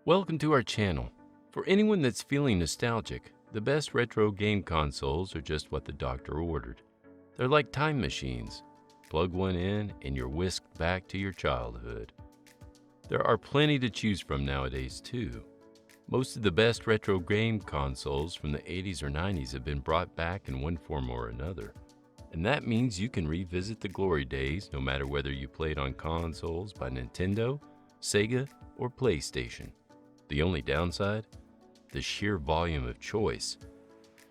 Welcome to our channel. For anyone that's feeling nostalgic, the best retro game consoles are just what the doctor ordered. They're like time machines. Plug one in and you're whisked back to your childhood. There are plenty to choose from nowadays too. Most of the best retro game consoles from the 80s or 90s have been brought back in one form or another. And that means you can revisit the glory days no matter whether you played on consoles by Nintendo, SEGA, or PlayStation. The only downside? The sheer volume of choice.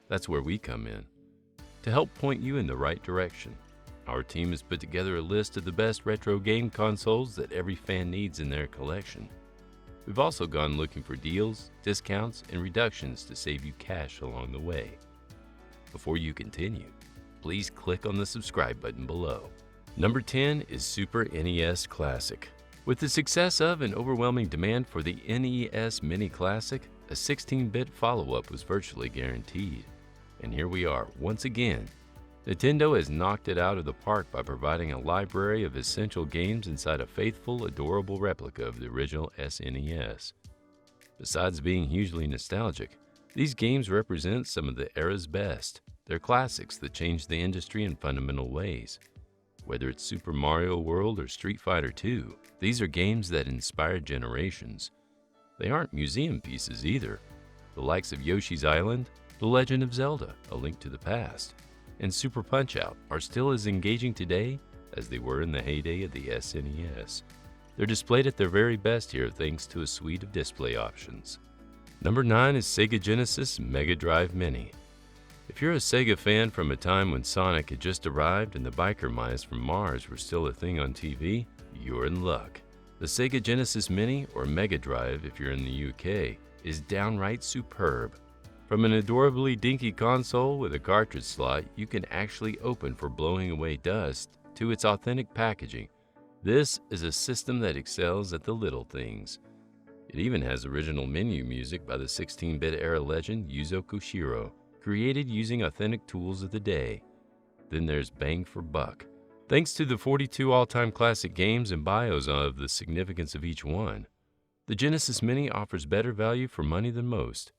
That's where we come in. To help point you in the right direction, our team has put together a list of the best retro game consoles that every fan needs in their collection. We've also gone looking for deals, discounts, and reductions to save you cash along the way. Before you continue, please click on the subscribe button below. Number 10 is Super NES Classic. With the success of and overwhelming demand for the NES Mini Classic, a 16-bit follow-up was virtually guaranteed. And here we are, once again. Nintendo has knocked it out of the park by providing a library of essential games inside a faithful, adorable replica of the original SNES. Besides being hugely nostalgic, these games represent some of the era's best. They're classics that changed the industry in fundamental ways. Whether it's Super Mario World or Street Fighter II, these are games that inspired generations. They aren't museum pieces either. The likes of Yoshi's Island, The Legend of Zelda: A Link to the Past, and Super Punch-Out are still as engaging today as they were in the heyday of the SNES. They're displayed at their very best here thanks to a suite of display options. Number 9 is Sega Genesis Mega Drive Mini. If you're a Sega fan from a time when Sonic had just arrived and the biker mice from Mars were still a thing on TV, you're in luck. The Sega Genesis Mini, or Mega Drive if you're in the UK, is downright superb. From an adorably dinky console with a cartridge slot you can actually open for blowing away dust to its authentic packaging, this is a system that excels at the little things. It even has original menu music by the 16-bit era legend Yuzo Koshiro, created using authentic tools of the day. Then there's bang for buck. Thanks to the 42 all-time classic games and bios of the significance of each one, the Genesis Mini offers better value for money than most.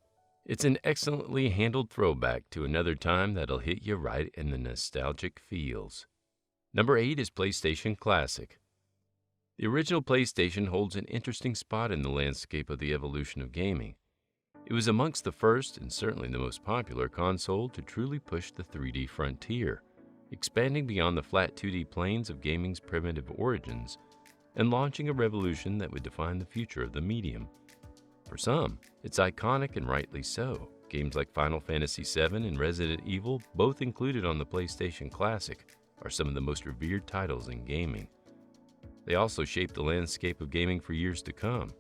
It's an excellently handled throwback to another time that'll hit you right in the nostalgic feels. Number 8 is PlayStation Classic. The original PlayStation holds an interesting spot in the landscape of the evolution of gaming. It was amongst the first and certainly the most popular console to truly push the 3D frontier, expanding beyond the flat 2D planes of gaming's primitive origins and launching a revolution that would define the future of the medium. For some, it's iconic and rightly so. Games like Final Fantasy VII and Resident Evil, both included on the PlayStation Classic, are some of the most revered titles in gaming. They also shaped the landscape of gaming for years to come.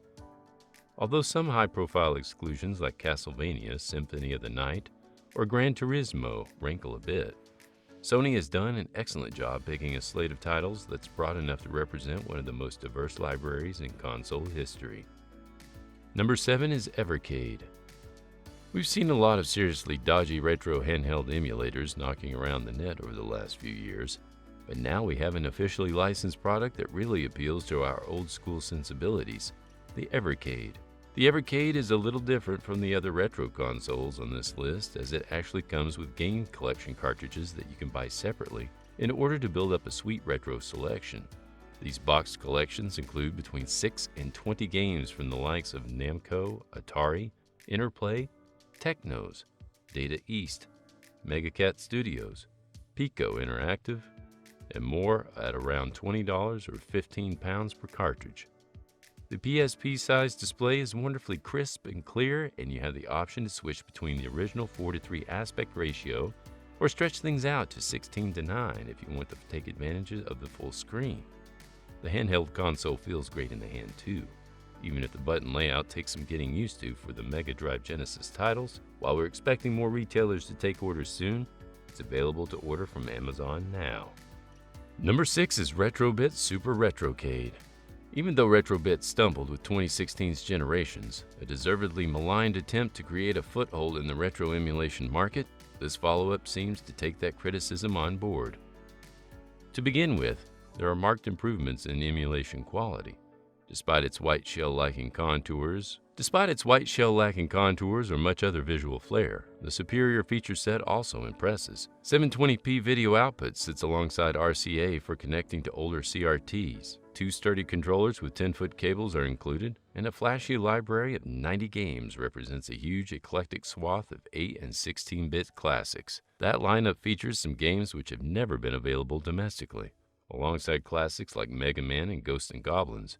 Although some high-profile exclusions like Castlevania, Symphony of the Night, or Gran Turismo rankle a bit, Sony has done an excellent job picking a slate of titles that's broad enough to represent one of the most diverse libraries in console history. Number 7 is EVERCADE. We've seen a lot of seriously dodgy retro handheld emulators knocking around the net over the last few years, but now we have an officially licensed product that really appeals to our old-school sensibilities, the EVERCADE. The EVERCADE is a little different from the other retro consoles on this list, as it actually comes with game collection cartridges that you can buy separately in order to build up a sweet retro selection. These boxed collections include between 6 and 20 games from the likes of Namco, ATARI, Interplay, Technos, Data East, Megacat Studios, Pico Interactive, and more at around $20 or £15 per cartridge. The PSP-sized display is wonderfully crisp and clear, and you have the option to switch between the original 4:3 aspect ratio or stretch things out to 16:9 if you want to take advantage of the full screen. The handheld console feels great in the hand too, even if the button layout takes some getting used to for the Mega Drive Genesis titles. While we're expecting more retailers to take orders soon, it's available to order from Amazon now. Number 6 is RetroBit Super RetroCADE. Even though RetroBit stumbled with 2016's Generations, a deservedly maligned attempt to create a foothold in the retro emulation market, this follow-up seems to take that criticism on board. To begin with, there are marked improvements in emulation quality. Despite its white shell lacking contours or much other visual flair, the superior feature set also impresses. 720p video output sits alongside RCA for connecting to older CRTs. 2 sturdy controllers with 10-foot cables are included, and a flashy library of 90 games represents a huge eclectic swath of 8 and 16-bit classics. That lineup features some games which have never been available domestically. Alongside classics like Mega Man and Ghosts and Goblins,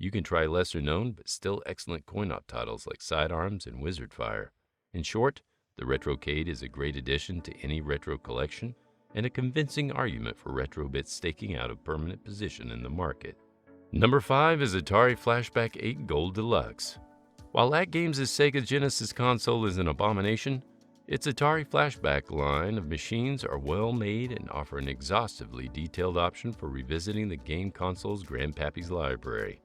you can try lesser-known but still excellent coin-op titles like Sidearms and Wizard Fire. In short, the RETRO-CADE is a great addition to any retro collection and a convincing argument for retro bits staking out a permanent position in the market. Number 5 is Atari FLASHBACK 8 Gold Deluxe. While AtGames' Sega Genesis console is an abomination, its Atari FLASHBACK line of machines are well made and offer an exhaustively detailed option for revisiting the game console's grandpappy's library.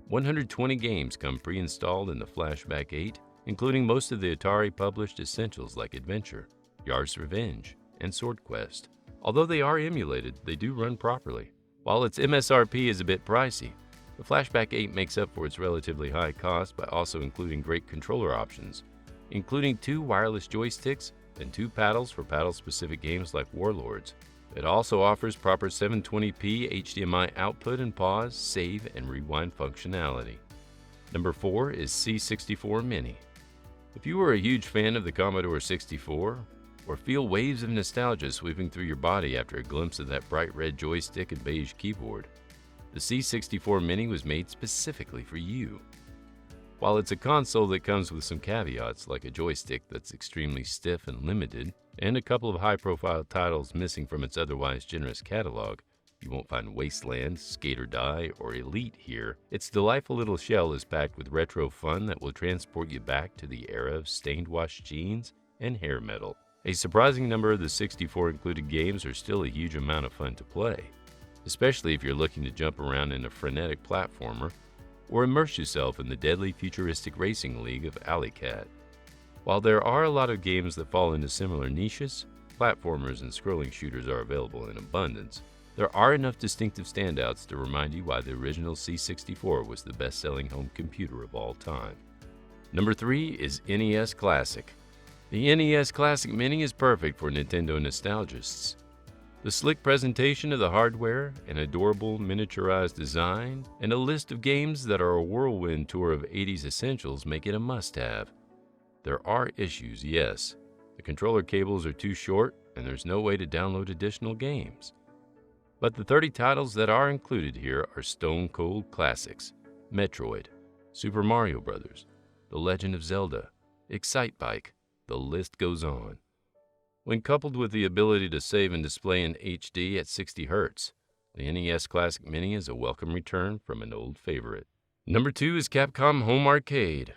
120 games come pre-installed in the FLASHBACK 8, including most of the Atari-published essentials like Adventure, Yar's Revenge, and Sword Quest. Although they are emulated, they do run properly. While its MSRP is a bit pricey, the FLASHBACK 8 makes up for its relatively high cost by also including great controller options, including 2 wireless joysticks and 2 paddles for paddle-specific games like Warlords. It also offers proper 720p HDMI output and pause, save, and rewind functionality. Number 4 is C64 Mini. If you were a huge fan of the Commodore 64, or feel waves of nostalgia sweeping through your body after a glimpse of that bright red joystick and beige keyboard, the C64 Mini was made specifically for you. While it's a console that comes with some caveats like a joystick that's extremely stiff and limited, and a couple of high-profile titles missing from its otherwise generous catalog, you won't find Wasteland, Skate or Die, or Elite here. Its delightful little shell is packed with retro fun that will transport you back to the era of stained-wash jeans and hair metal. A surprising number of the 64 included games are still a huge amount of fun to play, especially if you're looking to jump around in a frenetic platformer or immerse yourself in the deadly futuristic racing league of EVERCADE. While there are a lot of games that fall into similar niches, platformers and scrolling shooters are available in abundance. There are enough distinctive standouts to remind you why the original C64 was the best-selling home computer of all time. Number 3 is NES Classic. The NES Classic Mini is perfect for Nintendo nostalgists. The slick presentation of the hardware, an adorable miniaturized design, and a list of games that are a whirlwind tour of 80s essentials make it a must-have. There are issues, yes. The controller cables are too short, and there's no way to download additional games. But the 30 titles that are included here are stone-cold classics: Metroid, Super Mario Bros., The Legend of Zelda, Excitebike, the list goes on. When coupled with the ability to save and display in HD at 60 Hz, the NES Classic Mini is a welcome return from an old favorite. Number 2 is Capcom Home Arcade.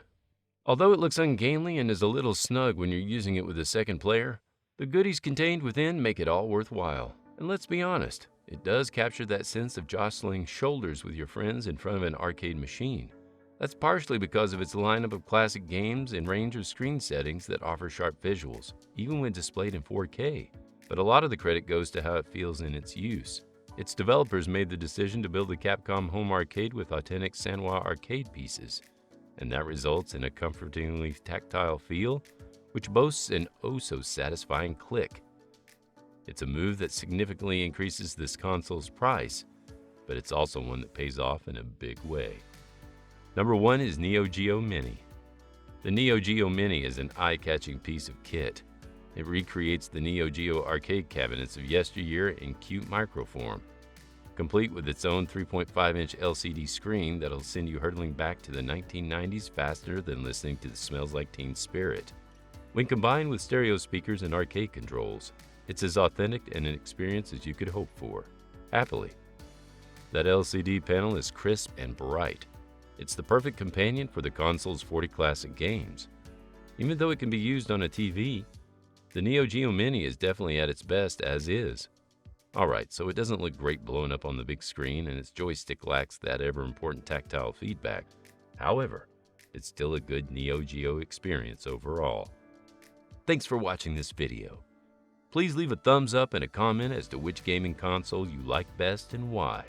Although it looks ungainly and is a little snug when you're using it with a second player, the goodies contained within make it all worthwhile. And let's be honest, it does capture that sense of jostling shoulders with your friends in front of an arcade machine. That's partially because of its lineup of classic games and range of screen settings that offer sharp visuals, even when displayed in 4K. But a lot of the credit goes to how it feels in its use. Its developers made the decision to build the Capcom Home Arcade with authentic Sanwa arcade pieces, and that results in a comfortingly tactile feel, which boasts an oh-so-satisfying click. It's a move that significantly increases this console's price, but it's also one that pays off in a big way. Number 1 is NEO-GEO Mini. The NEO-GEO Mini is an eye-catching piece of kit. It recreates the NEO-GEO arcade cabinets of yesteryear in cute microform, complete with its own 3.5-inch LCD screen that'll send you hurtling back to the 1990s faster than listening to the Smells Like Teen Spirit. When combined with stereo speakers and arcade controls, it's as authentic an experience as you could hope for. Happily, that LCD panel is crisp and bright. It's the perfect companion for the console's 40 classic games. Even though it can be used on a TV, the NEO-GEO Mini is definitely at its best as is. Alright, so it doesn't look great blown up on the big screen, and its joystick lacks that ever-important tactile feedback. However, it's still a good NEO-GEO experience overall. Thanks for watching this video. Please leave a thumbs up and a comment as to which gaming console you like best and why.